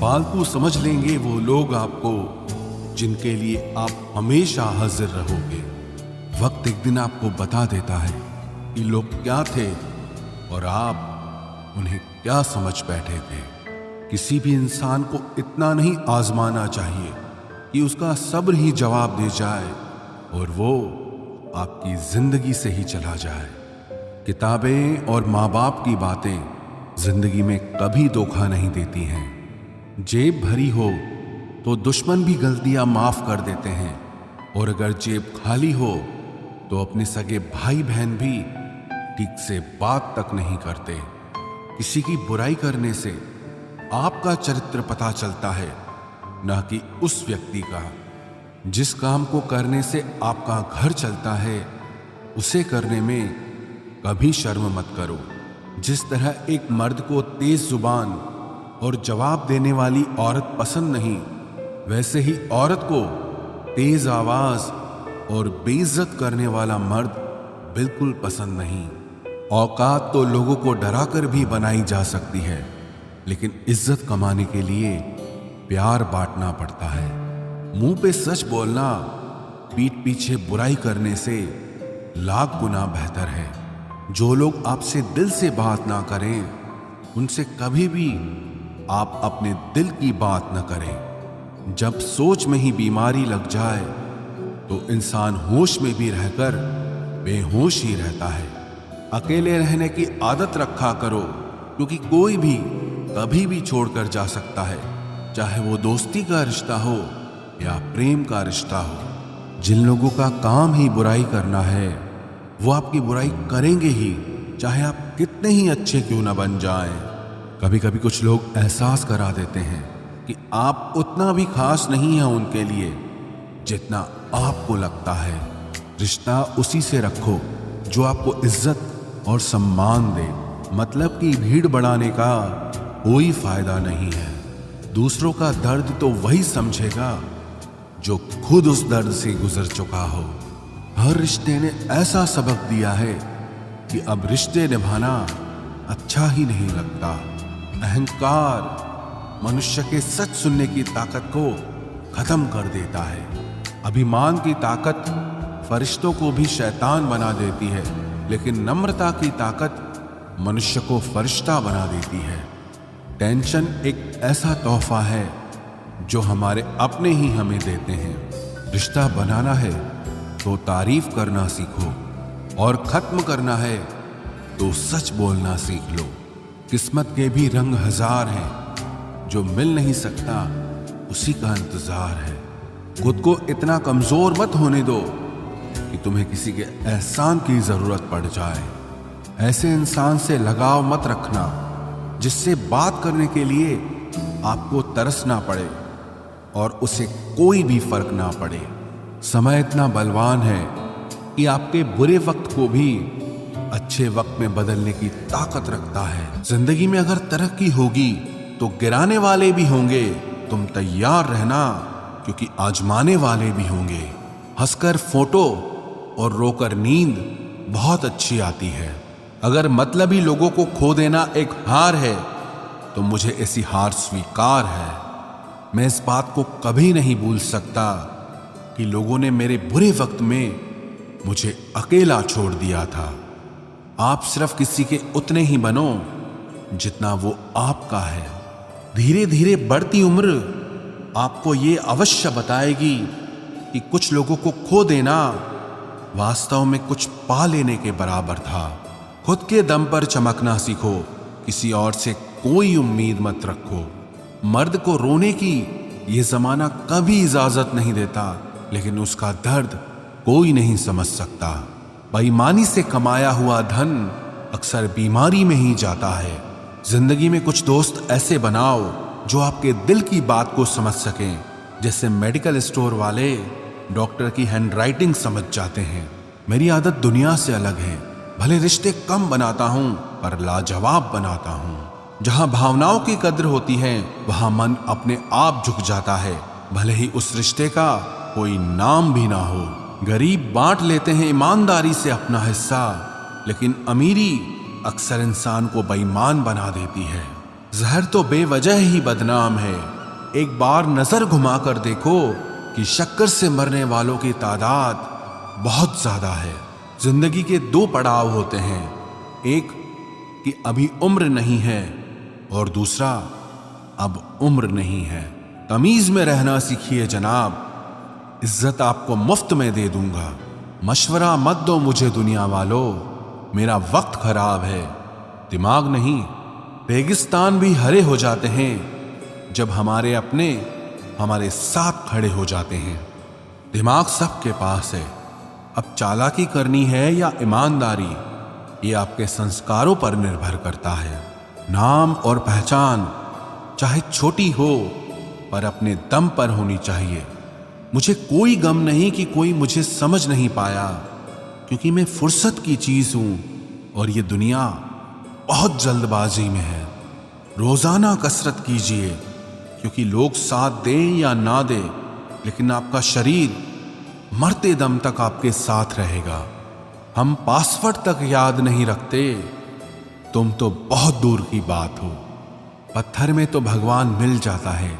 फालतू समझ लेंगे वो लोग आपको जिनके लिए आप हमेशा हाजिर रहोगे। वक्त एक दिन आपको बता देता है कि लोग क्या थे और आप उन्हें क्या समझ बैठे थे। किसी भी इंसान को इतना नहीं आजमाना चाहिए कि उसका सब्र ही जवाब दे जाए और वो आपकी जिंदगी से ही चला जाए। किताबें और माँ बाप की बातें जिंदगी में कभी धोखा नहीं देती हैं। जेब भरी हो तो दुश्मन भी गलतियां माफ कर देते हैं, और अगर जेब खाली हो तो अपने सगे भाई बहन भी ठीक से बात तक नहीं करते। किसी की बुराई करने से आपका चरित्र पता चलता है, न कि उस व्यक्ति का। जिस काम को करने से आपका घर चलता है उसे करने में कभी शर्म मत करो। जिस तरह एक मर्द को तेज जुबान और जवाब देने वाली औरत पसंद नहीं, वैसे ही औरत को तेज आवाज और बेइज्जत करने वाला मर्द बिल्कुल पसंद नहीं। औकात तो लोगों को डराकर भी बनाई जा सकती है, लेकिन इज्जत कमाने के लिए प्यार बांटना पड़ता है। मुंह पे सच बोलना पीठ पीछे बुराई करने से लाख गुना बेहतर है। जो लोग आपसे दिल से बात ना करें उनसे कभी भी आप अपने दिल की बात न करें। जब सोच में ही बीमारी लग जाए तो इंसान होश में भी रहकर बेहोश ही रहता है। अकेले रहने की आदत रखा करो, क्योंकि कोई भी कभी भी छोड़कर जा सकता है, चाहे वो दोस्ती का रिश्ता हो या प्रेम का रिश्ता हो। जिन लोगों का काम ही बुराई करना है वो आपकी बुराई करेंगे ही, चाहे आप कितने ही अच्छे क्यों ना बन जाएं। कभी कभी कुछ लोग एहसास करा देते हैं कि आप उतना भी खास नहीं हैं उनके लिए जितना आपको लगता है। रिश्ता उसी से रखो जो आपको इज्जत और सम्मान दे। मतलब की भीड़ बढ़ाने का कोई फायदा नहीं है। दूसरों का दर्द तो वही समझेगा जो खुद उस दर्द से गुजर चुका हो। हर रिश्ते ने ऐसा सबक दिया है कि अब रिश्ते निभाना अच्छा ही नहीं लगता। अहंकार मनुष्य के सच सुनने की ताकत को खत्म कर देता है। अभिमान की ताकत फरिश्तों को भी शैतान बना देती है, लेकिन नम्रता की ताकत मनुष्य को फरिश्ता बना देती है। टेंशन एक ऐसा तोहफा है जो हमारे अपने ही हमें देते हैं। रिश्ता बनाना है तो तारीफ करना सीखो, और खत्म करना है तो सच बोलना सीख लो। किस्मत के भी रंग हजार हैं, जो मिल नहीं सकता उसी का इंतजार है। खुद को इतना कमजोर मत होने दो कि तुम्हें किसी के एहसान की जरूरत पड़ जाए। ऐसे इंसान से लगाव मत रखना जिससे बात करने के लिए आपको तरसना पड़े और उसे कोई भी फर्क ना पड़े। समय इतना बलवान है कि आपके बुरे वक्त को भी अच्छे वक्त में बदलने की ताकत रखता है। जिंदगी में अगर तरक्की होगी तो गिराने वाले भी होंगे। तुम तैयार रहना, क्योंकि आजमाने वाले भी होंगे। हंसकर फोटो और रोकर नींद बहुत अच्छी आती है। अगर मतलबी लोगों को खो देना एक हार है तो मुझे ऐसी हार स्वीकार है। मैं इस बात को कभी नहीं भूल सकता कि लोगों ने मेरे बुरे वक्त में मुझे अकेला छोड़ दिया था। आप सिर्फ किसी के उतने ही बनो जितना वो आपका है। धीरे धीरे बढ़ती उम्र आपको ये अवश्य बताएगी कि कुछ लोगों को खो देना वास्तव में कुछ पा लेने के बराबर था। खुद के दम पर चमकना सीखो, किसी और से कोई उम्मीद मत रखो। मर्द को रोने की ये जमाना कभी इजाजत नहीं देता, लेकिन उसका दर्द कोई नहीं समझ सकता। बेईमानी से कमाया हुआ धन अक्सर बीमारी में ही जाता है। जिंदगी में कुछ दोस्त ऐसे बनाओ जो आपके दिल की बात को समझ सकें। जैसे मेडिकल स्टोर वाले डॉक्टर की हैंडराइटिंग समझ जाते हैं। मेरी आदत दुनिया से अलग है। भले रिश्ते कम बनाता हूं पर लाजवाब बनाता हूं। जहां भावनाओं की कद्र होती है वहां मन अपने आप झुक जाता है, भले ही उस रिश्ते का कोई नाम भी ना हो। गरीब बांट लेते हैं ईमानदारी से अपना हिस्सा, लेकिन अमीरी अक्सर इंसान को बेईमान बना देती है। जहर तो बेवजह ही बदनाम है। एक बार नजर घुमाकर देखो कि शक्कर से मरने वालों की तादाद बहुत ज्यादा है। जिंदगी के दो पड़ाव होते हैं, एक कि अभी उम्र नहीं है और दूसरा अब उम्र नहीं है। तमीज में रहना सीखिए जनाब, इज्जत आपको मुफ्त में दे दूंगा। मशवरा मत दो मुझे दुनिया वालों, मेरा वक्त खराब है, दिमाग नहीं। रेगिस्तान भी हरे हो जाते हैं जब हमारे अपने हमारे साथ खड़े हो जाते हैं। दिमाग सबके पास है, अब चालाकी करनी है या ईमानदारी, ये आपके संस्कारों पर निर्भर करता है। नाम और पहचान चाहे छोटी हो पर अपने दम पर होनी चाहिए। मुझे कोई गम नहीं कि कोई मुझे समझ नहीं पाया, क्योंकि मैं फुर्सत की चीज हूं और ये दुनिया बहुत जल्दबाजी में है। रोजाना कसरत कीजिए, क्योंकि लोग साथ दें या ना दें, लेकिन आपका शरीर मरते दम तक आपके साथ रहेगा। हम पासवर्ड तक याद नहीं रखते, तुम तो बहुत दूर की बात हो। पत्थर में तो भगवान मिल जाता है,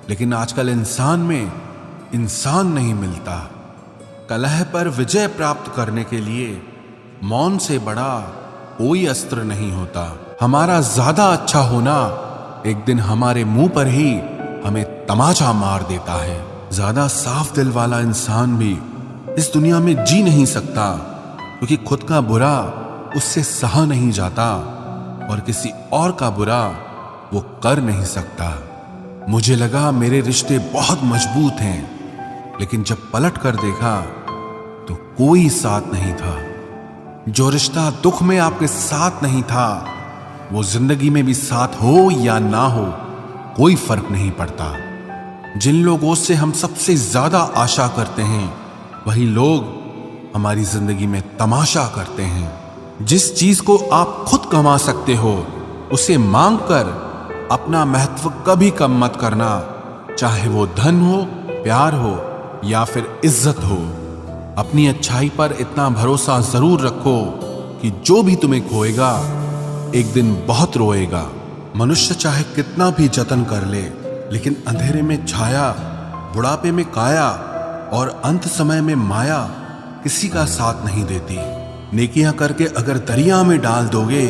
लेकिन आजकल इंसान में इंसान नहीं मिलता। कलह पर विजय प्राप्त करने के लिए मौन से बड़ा कोई अस्त्र नहीं होता। हमारा ज्यादा अच्छा होना एक दिन हमारे मुंह पर ही हमें तमाचा मार देता है। ज्यादा साफ दिल वाला इंसान भी इस दुनिया में जी नहीं सकता, क्योंकि खुद का बुरा उससे सहा नहीं जाता और किसी और का बुरा वो कर नहीं सकता। मुझे लगा मेरे रिश्ते बहुत मजबूत हैं, लेकिन जब पलट कर देखा तो कोई साथ नहीं था। जो रिश्ता दुख में आपके साथ नहीं था, वो जिंदगी में भी साथ हो या ना हो कोई फर्क नहीं पड़ता। जिन लोगों से हम सबसे ज्यादा आशा करते हैं, वही लोग हमारी जिंदगी में तमाशा करते हैं। जिस चीज को आप खुद कमा सकते हो, उसे मांग कर अपना महत्व कभी कम मत करना, चाहे वो धन हो, प्यार हो या फिर इज्जत हो। अपनी अच्छाई पर इतना भरोसा जरूर रखो कि जो भी तुम्हें खोएगा एक दिन बहुत रोएगा। मनुष्य चाहे कितना भी जतन कर ले, लेकिन अंधेरे में छाया, बुढ़ापे में काया और अंत समय में माया किसी का साथ नहीं देती। नेकियां करके अगर दरिया में डाल दोगे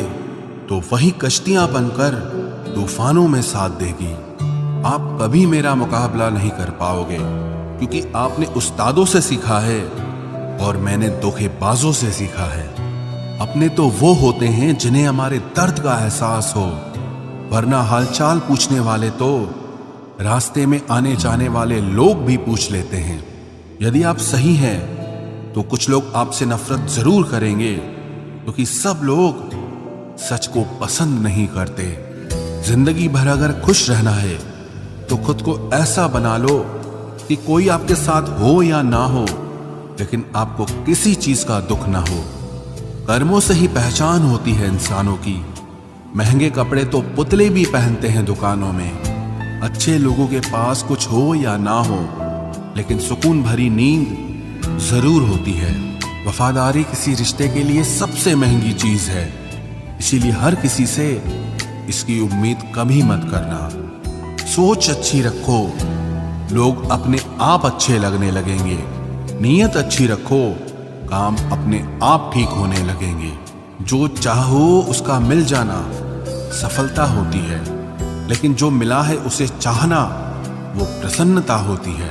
तो वही कश्तियां बनकर तूफानों में साथ देगी। आप कभी मेरा मुकाबला नहीं कर पाओगे, क्योंकि आपने उस्तादों से सीखा है और मैंने धोखेबाजों से सीखा है। अपने तो वो होते हैं जिन्हें हमारे दर्द का एहसास हो, वरना हालचाल पूछने वाले तो रास्ते में आने जाने वाले लोग भी पूछ लेते हैं। यदि आप सही हैं तो कुछ लोग आपसे नफरत जरूर करेंगे, क्योंकि सब लोग सच को पसंद नहीं करते। जिंदगी भर अगर खुश रहना है तो खुद को ऐसा बना लो कि कोई आपके साथ हो या ना हो, लेकिन आपको किसी चीज का दुख ना हो। कर्मों से ही पहचान होती है इंसानों की। महंगे कपड़े तो पुतले भी पहनते हैं दुकानों में। अच्छे लोगों के पास कुछ हो या ना हो, लेकिन सुकून भरी नींद जरूर होती है। वफादारी किसी रिश्ते के लिए सबसे महंगी चीज है, इसीलिए हर किसी से इसकी उम्मीद कभी मत करना। सोच अच्छी रखो, लोग अपने आप अच्छे लगने लगेंगे। नीयत अच्छी रखो, काम अपने आप ठीक होने लगेंगे। जो चाहो उसका मिल जाना सफलता होती है, लेकिन जो मिला है उसे चाहना वो प्रसन्नता होती है।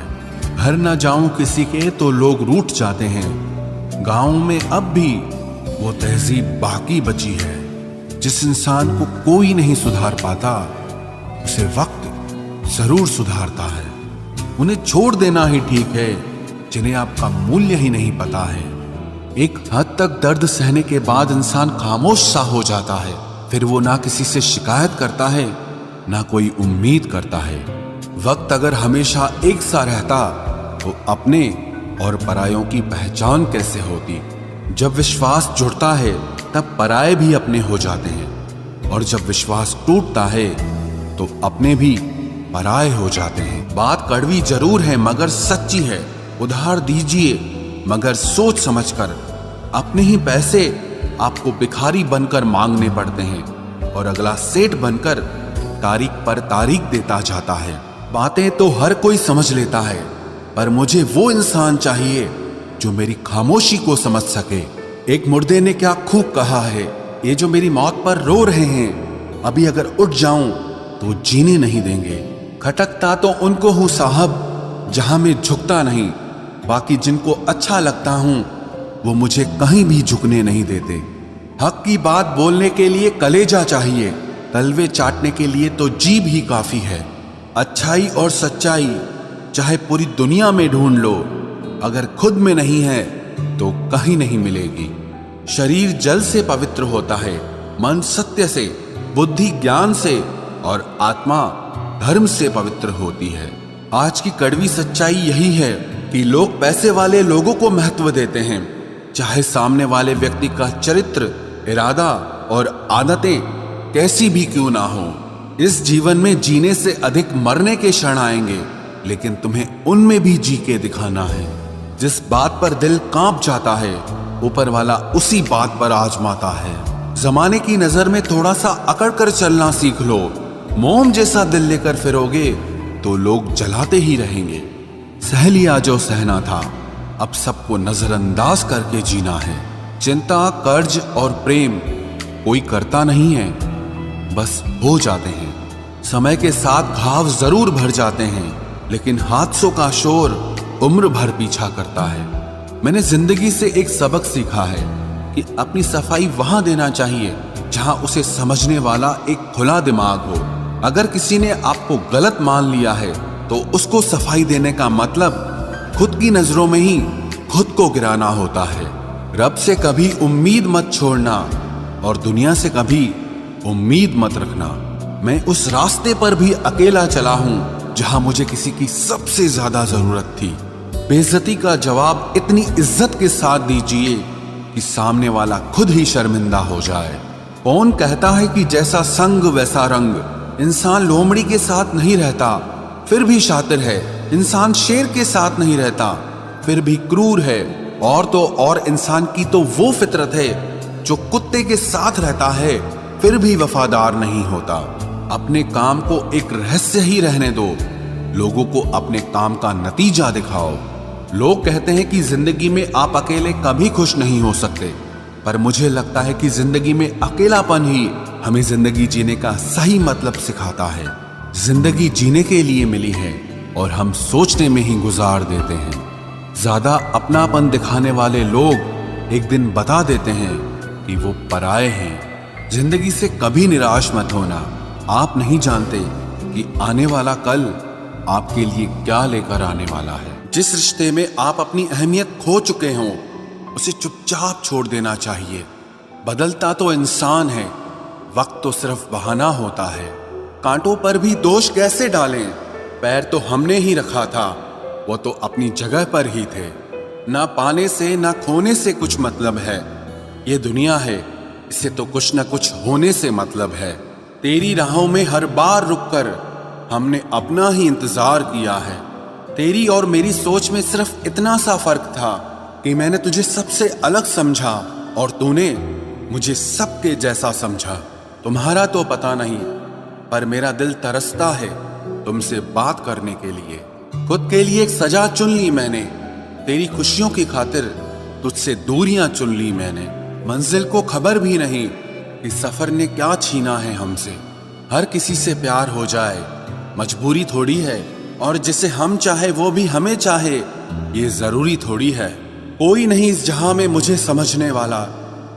घर न जाऊं किसी के तो लोग रूठ जाते हैं। गांव में अब भी वो तहजीब बाकी बची है। जिस इंसान को कोई नहीं सुधार पाता, उसे वक्त जरूर सुधारता है। उन्हें छोड़ देना ही ठीक है जिन्हें आपका मूल्य ही नहीं पता है। एक हद तक दर्द सहने के बाद इंसान खामोश सा हो जाता है। फिर वो ना किसी से शिकायत करता है, ना कोई उम्मीद करता है। वक्त अगर हमेशा एक सा रहता तो अपने और परायों की पहचान कैसे होती। जब विश्वास जुड़ता है तब पराये भी अपने हो जाते हैं, और जब विश्वास टूटता है तो अपने भी पराये हो जाते हैं। बात कड़वी जरूर है मगर सच्ची है। उधार दीजिए मगर सोच समझकर। अपने ही पैसे आपको भिखारी बनकर मांगने पड़ते हैं, और अगला सेठ बनकर तारीख पर तारीख देता जाता है। बातें तो हर कोई समझ लेता है, पर मुझे वो इंसान चाहिए जो मेरी खामोशी को समझ सके। एक मुर्दे ने क्या खूब कहा है, ये जो मेरी मौत पर रो रहे हैं, अभी अगर उठ जाऊं तो जीने नहीं देंगे। खटकता तो उनको हूं साहब जहां मैं झुकता नहीं, बाकी जिनको अच्छा लगता हूं वो मुझे कहीं भी झुकने नहीं देते। हक की बात बोलने के लिए कलेजा चाहिए, तलवे चाटने के लिए तो जीभ ही काफी है। अच्छाई और सच्चाई चाहे पूरी दुनिया में ढूंढ लो, अगर खुद में नहीं है तो कहीं नहीं मिलेगी। शरीर जल से पवित्र होता है, मन सत्य से, बुद्धि ज्ञान से और आत्मा धर्म से पवित्र होती है। आज की कड़वी सच्चाई यही है कि लोग पैसे वाले लोगों को महत्व देते हैं, चाहे सामने वाले व्यक्ति का चरित्र, इरादा और आदतें कैसी भी क्यों ना हो। इस जीवन में जीने से अधिक मरने के क्षण आएंगे, लेकिन तुम्हें उनमें भी जी के दिखाना है। जिस बात पर दिल कांप जाता है, ऊपर वाला उसी बात पर आजमाता है। जमाने की नजर में थोड़ा सा अकड़ कर चलना सीख लो। मोम जैसा दिल लेकर फिरोगे तो लोग जलाते ही रहेंगे। सह लिया जो सहना था, अब सबको नजरअंदाज करके जीना है। चिंता, कर्ज और प्रेम कोई करता नहीं है, बस हो जाते हैं। समय के साथ घाव जरूर भर जाते हैं, लेकिन हादसों का शोर उम्र भर पीछा करता है। मैंने जिंदगी से एक सबक सीखा है कि अपनी सफाई वहां देना चाहिए जहां उसे समझने वाला एक खुला दिमाग हो। अगर किसी ने आपको गलत मान लिया है तो उसको सफाई देने का मतलब खुद की नजरों में ही खुद को गिराना होता है। रब से कभी उम्मीद मत छोड़ना और दुनिया से कभी उम्मीद मत रखना। मैं उस रास्ते पर भी अकेला चला हूं जहां मुझे किसी की सबसे ज्यादा जरूरत थी। बेइज्जती का जवाब इतनी इज्जत के साथ दीजिए कि सामने वाला खुद ही शर्मिंदा हो जाए। कौन कहता है कि जैसा संग वैसा रंग। इंसान लोमड़ी के साथ नहीं रहता फिर भी शातिर है, इंसान शेर के साथ नहीं रहता फिर भी क्रूर है, और तो और इंसान की तो वो फितरत है जो कुत्ते के साथ रहता है फिर भी वफादार नहीं होता। अपने काम को एक रहस्य ही रहने दो, लोगों को अपने काम का नतीजा दिखाओ। लोग कहते हैं कि जिंदगी में आप अकेले कभी खुश नहीं हो सकते, पर मुझे लगता है कि जिंदगी में अकेलापन ही हमें जिंदगी जीने का सही मतलब सिखाता है। जिंदगी जीने के लिए मिली है और हम सोचने में ही गुजार देते हैं। ज्यादा अपनापन दिखाने वाले लोग एक दिन बता देते हैं कि वो पराये हैं। जिंदगी से कभी निराश मत होना, आप नहीं जानते कि आने वाला कल आपके लिए क्या लेकर आने वाला है। जिस रिश्ते में आप अपनी अहमियत खो चुके हों उसे चुपचाप छोड़ देना चाहिए। बदलता तो इंसान है, वक्त तो सिर्फ बहाना होता है। कांटों पर भी दोष कैसे डालें, पैर तो हमने ही रखा था, वो तो अपनी जगह पर ही थे। ना पाने से ना खोने से कुछ मतलब है, ये दुनिया है इसे तो कुछ न कुछ होने से मतलब है। तेरी राहों में हर बार रुककर हमने अपना ही इंतजार किया है। तेरी और मेरी सोच में सिर्फ इतना सा फर्क था कि मैंने तुझे सबसे अलग समझा और तूने मुझे सबके जैसा समझा। तुम्हारा तो पता नहीं, पर मेरा दिल तरसता है तुमसे बात करने के लिए। खुद के लिए एक सजा चुन ली मैंने, तेरी खुशियों की खातिर तुझसे दूरियां चुन ली मैंने। मंजिल को खबर भी नहीं कि सफर ने क्या छीना है हमसे। हर किसी से प्यार हो जाए मजबूरी थोड़ी है, और जिसे हम चाहे वो भी हमें चाहे ये जरूरी थोड़ी है। कोई नहीं इस जहां में मुझे समझने वाला,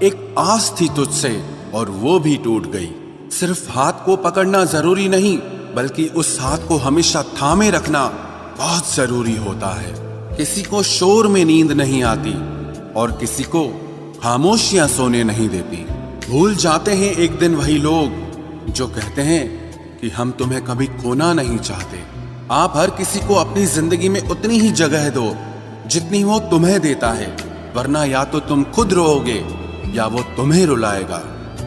एक आस थी तुझसे और वो भी टूट गई। सिर्फ हाथ को पकड़ना जरूरी नहीं, बल्कि उस हाथ को हमेशा थामे रखना बहुत जरूरी होता है। किसी को शोर में नींद नहीं आती और किसी को खामोशियां सोने नहीं देती। भूल जाते हैं एक दिन वही लोग जो कहते हैं कि हम तुम्हें कभी खोना नहीं चाहते। आप हर किसी को अपनी जिंदगी में उतनी ही जगह दो जितनी वो तुम्हें देता है, वरना या तो तुम खुद रोओगे या वो तुम्हें रुलाएगा।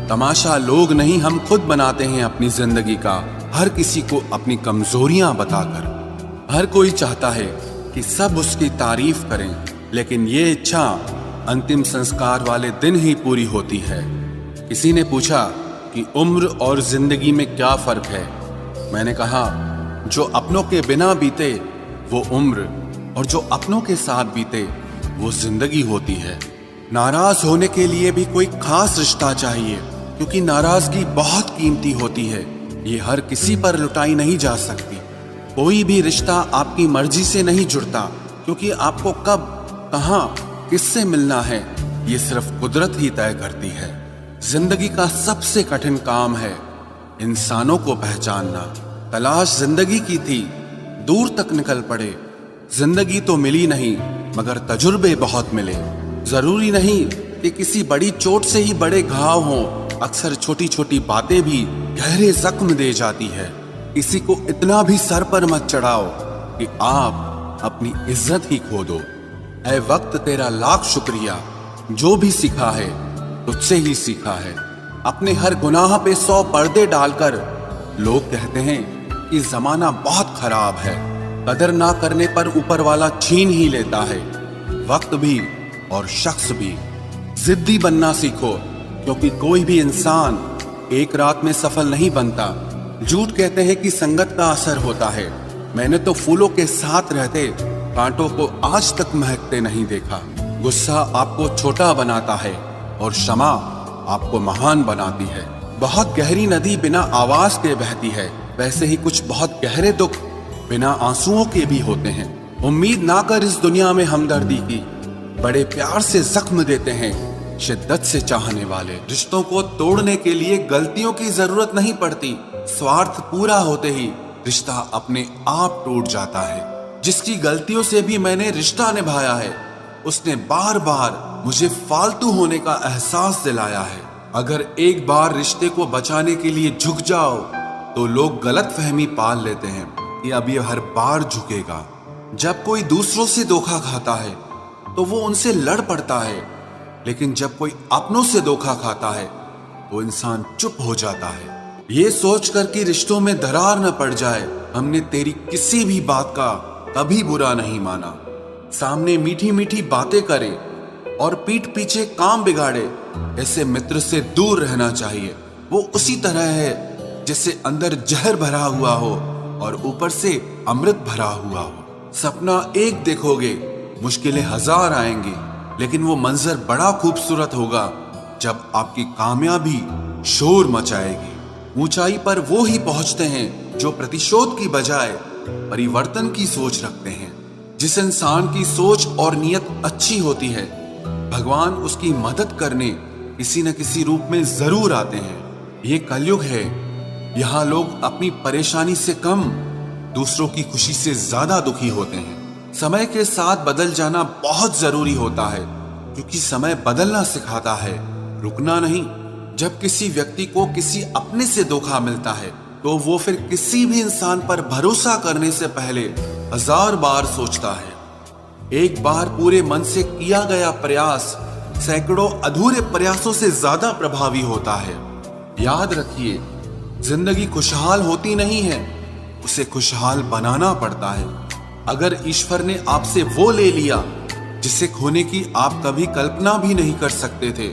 तमाशा लोग नहीं, हम खुद बनाते हैं अपनी जिंदगी का, हर किसी को अपनी कमजोरियां बताकर। हर कोई चाहता है कि सब उसकी तारीफ करें, लेकिन ये इच्छा अंतिम संस्कार वाले दिन ही पूरी होती है। किसी ने पूछा कि उम्र और जिंदगी में क्या फर्क है, मैंने कहा, जो अपनों के बिना बीते वो उम्र, और जो अपनों के साथ बीते वो जिंदगी होती है। नाराज होने के लिए भी कोई खास रिश्ता चाहिए, क्योंकि नाराजगी बहुत कीमती होती है। ये हर किसी पर लुटाई नहीं जा सकती। कोई भी रिश्ता आपकी मर्जी से नहीं जुड़ता, क्योंकि आपको कब, कहां, किससे मिलना है ये सिर्फ कुदरत ही तय करती है। जिंदगी का सबसे कठिन काम है इंसानों को पहचानना। तलाश जिंदगी की थी, दूर तक निकल पड़े। जिंदगी तो मिली नहीं, मगर तजुर्बे बहुत मिले। जरूरी नहीं कि किसी बड़ी चोट से ही बड़े घाव हों, अक्सर छोटी छोटी बातें भी गहरे जख्म दे जाती है। किसी को इतना भी सर पर मत चढ़ाओ कि आप अपनी इज्जत ही खो दो। ऐ वक्त तेरा लाख शुक्रिया, जो भी सीखा है तुझसे ही सीखा है। अपने हर गुनाह पे 100 पर्दे डालकर लोग कहते हैं कि जमाना बहुत खराब है। कदर ना करने पर ऊपर वाला छीन ही लेता है, वक्त भी और शख्स भी। जिद्दी बनना सीखो, क्योंकि कोई भी इंसान एक रात में सफल नहीं बनता। झूठ कहते हैं कि संगत का असर होता है। मैंने तो फूलों के साथ रहते कांटों को आज तक महकते नहीं देखा। गुस्सा आपको छोटा बनाता है और क्षमा आपको महान बनाती है। बहुत गहरी नदी बिना आवाज के बहती है, वैसे ही कुछ बहुत गहरे दुख बिना आंसुओं के भी होते हैं। उम्मीद ना कर इस दुनिया में हमदर्दी की, बड़े प्यार से जख्म देते हैं शिद्दत से चाहने वाले। रिश्तों को तोड़ने के लिए गलतियों की जरूरत नहीं पड़ती। स्वार्थ पूरा होते ही रिश्ता अपने आप टूट जाता है। जिसकी गलतियों से भी मैंने रिश्ता निभाया है, उसने बार बार मुझे फालतू होने का एहसास दिलाया है। अगर एक बार रिश्ते को बचाने के लिए झुक जाओ तो लोग गलत फहमी पाल लेते हैं कि अब ये हर बार झुकेगा। जब कोई दूसरों से धोखा खाता है तो वो उनसे लड़ पड़ता है, लेकिन जब कोई अपनों से धोखा खाता है तो इंसान चुप हो जाता है। ये सोचकर कि रिश्तों में दरार न पड़ जाए, हमने तेरी किसी भी बात का कभी बुरा नहीं माना। सामने मीठी मीठी बातें करे और पीठ पीछे काम बिगाड़े, ऐसे मित्र से दूर रहना चाहिए। वो उसी तरह है जैसे अंदर जहर भरा हुआ हो और ऊपर से अमृत भरा हुआ हो। सपना एक देखोगे, मुश्किलें 1000 आएंगी, लेकिन वो मंजर बड़ा खूबसूरत होगा जब आपकी कामयाबी शोर मचाएगी। ऊंचाई पर वो ही पहुंचते हैं जो प्रतिशोध की बजाय परिवर्तन की सोच रखते हैं। जिस इंसान की सोच और नियत अच्छी होती है, भगवान उसकी मदद करने किसी न किसी रूप में जरूर आते हैं। ये कलयुग है, यहाँ लोग अपनी परेशानी से कम दूसरों की खुशी से ज्यादा दुखी होते हैं। समय के साथ बदल जाना बहुत जरूरी होता है, क्योंकि समय बदलना सिखाता है, रुकना नहीं। जब किसी व्यक्ति को किसी अपने से धोखा मिलता है तो वो फिर किसी भी इंसान पर भरोसा करने से पहले 1000 बार सोचता है। एक बार पूरे मन से किया गया प्रयास सैकड़ों अधूरे प्रयासों से ज्यादा प्रभावी होता है। याद रखिए, जिंदगी खुशहाल होती नहीं है, उसे खुशहाल बनाना पड़ता है। अगर ईश्वर ने आपसे वो ले लिया जिसे खोने की आप कभी कल्पना भी नहीं कर सकते थे,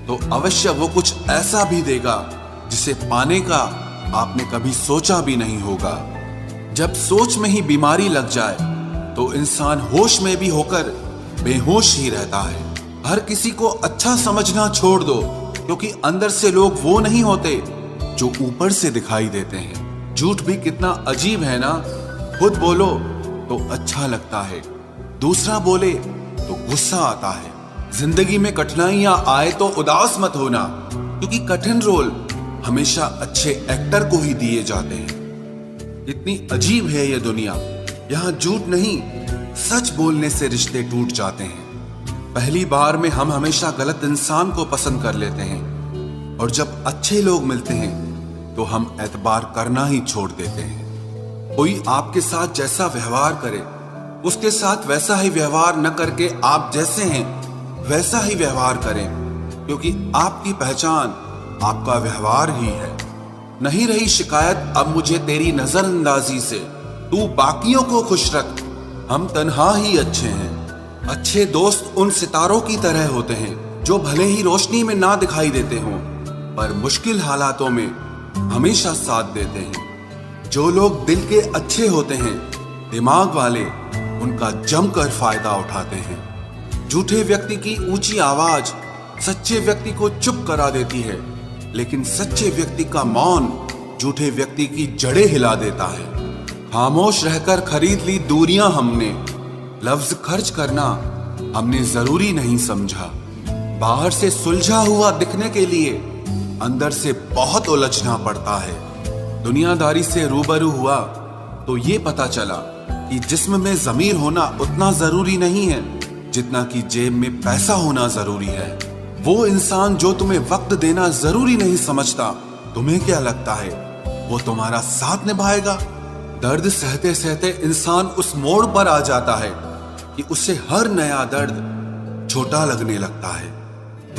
तो अवश्य वो कुछ ऐसा भी देगा जिसे पाने का आपने कभी सोचा भी नहीं होगा। जब सोच में ही बीमारी लग जाए तो इंसान होश में भी होकर बेहोश ही रहता है। हर किसी को अच्छा समझना छोड़ दो, क्योंकि अंदर से लोग वो नहीं होते जो ऊपर से दिखाई देते हैं। झूठ भी कितना अजीब है ना। खुद बोलो तो अच्छा लगता है, दूसरा बोले तो गुस्सा आता है। जिंदगी में कठिनाइयां आए तो उदास मत होना, क्योंकि कठिन रोल हमेशा अच्छे एक्टर को ही दिए जाते हैं। इतनी अजीब है ये दुनिया, यहाँ झूठ नहीं सच बोलने से रिश्ते टूट जाते हैं। पहली बार में हम हमेशा गलत इंसान को पसंद कर लेते हैं, और जब अच्छे लोग मिलते हैं तो हम एतबार करना ही छोड़ देते हैं। कोई आपके साथ जैसा व्यवहार करे, उसके साथ वैसा ही व्यवहार न करके आप जैसे हैं वैसा ही व्यवहार करें, क्योंकि आपकी पहचान आपका व्यवहार ही है। नहीं रही शिकायत अब मुझे तेरी नजरअंदाजी से, तू बाकियों को खुश रख, हम तन्हा ही अच्छे हैं। अच्छे दोस्त उन सितारों की तरह होते हैं जो भले ही रोशनी में ना दिखाई देते हों, पर मुश्किल हालातों में हमेशा साथ देते हैं। जो लोग दिल के अच्छे होते हैं, दिमाग वाले, उनका जमकर फायदा उठाते हैं। झूठे व्यक्ति की ऊंची आवाज सच्चे व्यक्ति को चुप करा देती है, लेकिन सच्चे व्यक्ति का मौन झूठे व्यक्ति की जड़ें हिला देता है। खामोश रहकर खरीद ली दूरियां हमने, लफ्ज खर्च करना हमने जरूरी नहीं समझा। बाहर से सुलझा हुआ दिखने के लिए अंदर से बहुत उलझना पड़ता है। दुनियादारी से रूबरू हुआ तो ये पता चला कि जिस्म में ज़मीर होना उतना जरूरी नहीं है जितना कि जेब में पैसा होना जरूरी है। वो इंसान जो तुम्हें वक्त देना जरूरी नहीं समझता, तुम्हें क्या लगता है वो तुम्हारा साथ निभाएगा? दर्द सहते सहते इंसान उस मोड़ पर आ जाता है कि उसे हर नया दर्द छोटा लगने लगता है।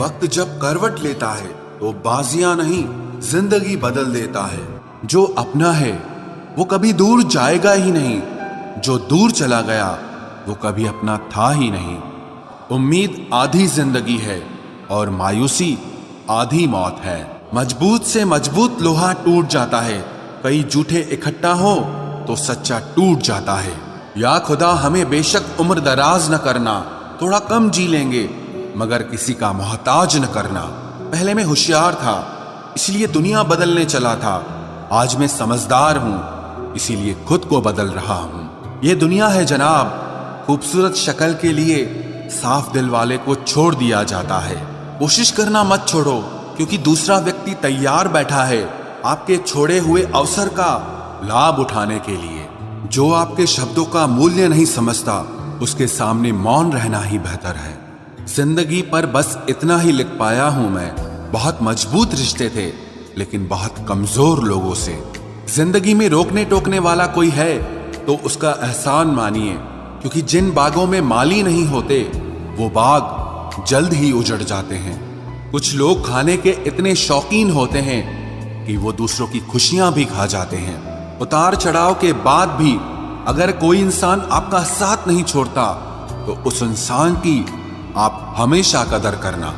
वक्त जब करवट लेता है तो बाजियां नहीं, जिंदगी बदल देता है। जो अपना है वो कभी दूर जाएगा ही नहीं, जो दूर चला गया वो कभी अपना था ही नहीं। उम्मीद आधी जिंदगी है और मायूसी आधी मौत है। मजबूत से मजबूत लोहा टूट जाता है, कई झूठे इकट्ठा हो तो सच्चा टूट जाता है। या खुदा हमें बेशक उम्र दराज न करना, थोड़ा कम जी लेंगे मगर किसी का मोहताज न करना। पहले मैं होशियार था इसलिए दुनिया बदलने चला था, आज मैं समझदार हूं इसीलिए खुद को बदल रहा हूं। ये दुनिया है जनाब, खूबसूरत शक्ल के लिए साफ दिल वाले को छोड़ दिया जाता है। कोशिश करना मत छोड़ो, क्योंकि दूसरा व्यक्ति तैयार बैठा है आपके छोड़े हुए अवसर का लाभ उठाने के लिए। जो आपके शब्दों का मूल्य नहीं समझता, उसके सामने मौन रहना ही बेहतर है। जिंदगी पर बस इतना ही लिख पाया हूं मैं, बहुत मजबूत रिश्ते थे लेकिन बहुत कमजोर लोगों से। जिंदगी में रोकने टोकने वाला कोई है तो उसका एहसान मानिए, क्योंकि जिन बागों में माली नहीं होते वो बाग जल्द ही उजड़ जाते हैं। कुछ लोग खाने के इतने शौकीन होते हैं कि वो दूसरों की खुशियां भी खा जाते हैं। उतार चढ़ाव के बाद भी अगर कोई इंसान आपका साथ नहीं छोड़ता तो उस इंसान की आप हमेशा कदर करना।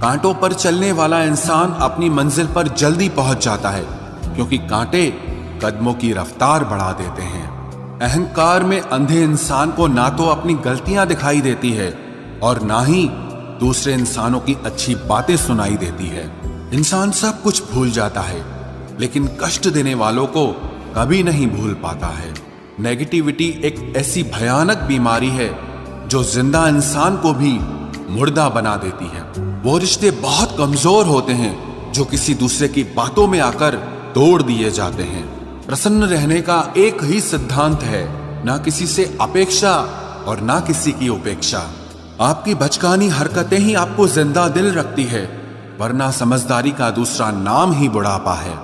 कांटों पर चलने वाला इंसान अपनी मंजिल पर जल्दी पहुंच जाता है, क्योंकि कांटे कदमों की रफ्तार बढ़ा देते हैं। अहंकार में अंधे इंसान को ना तो अपनी गलतियां दिखाई देती है और ना ही दूसरे इंसानों की अच्छी बातें सुनाई देती है। इंसान सब कुछ भूल जाता है लेकिन कष्ट देने वालों को कभी नहीं भूल पाता है। नेगेटिविटी एक ऐसी भयानक बीमारी है जो जिंदा इंसान को भी मुर्दा बना देती है। वो रिश्ते बहुत कमजोर होते हैं जो किसी दूसरे की बातों में आकर तोड़ दिए जाते हैं। प्रसन्न रहने का एक ही सिद्धांत है, ना किसी से अपेक्षा और ना किसी की उपेक्षा। आपकी बचकानी हरकतें ही आपको जिंदा दिल रखती है, वरना समझदारी का दूसरा नाम ही बुढ़ापा है।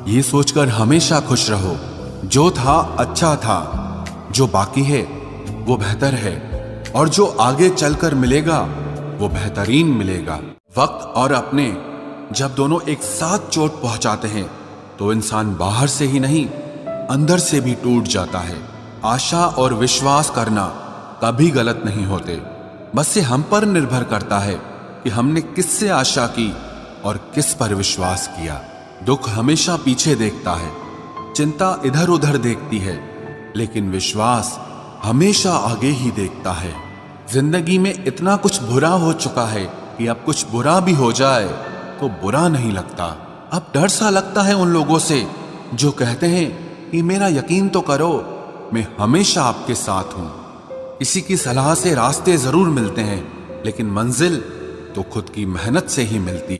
ये सोचकर हमेशा खुश रहो, जो था अच्छा था, जो बाकी है वो बेहतर है और जो आगे चलकर मिलेगा वो बेहतरीन मिलेगा। वक्त और अपने जब दोनों एक साथ चोट पहुंचाते हैं तो इंसान बाहर से ही नहीं अंदर से भी टूट जाता है। आशा और विश्वास करना कभी गलत नहीं होते, बस ये हम पर निर्भर करता है कि हमने किससे आशा की और किस पर विश्वास किया। दुख हमेशा पीछे देखता है, चिंता इधर उधर देखती है, लेकिन विश्वास हमेशा आगे ही देखता है। जिंदगी में इतना कुछ बुरा हो चुका है कि अब कुछ बुरा भी हो जाए तो बुरा नहीं लगता। अब डर सा लगता है उन लोगों से जो कहते हैं कि मेरा यकीन तो करो, मैं हमेशा आपके साथ हूं। किसी की सलाह से रास्ते जरूर मिलते हैं, लेकिन मंजिल तो खुद की मेहनत से ही मिलती।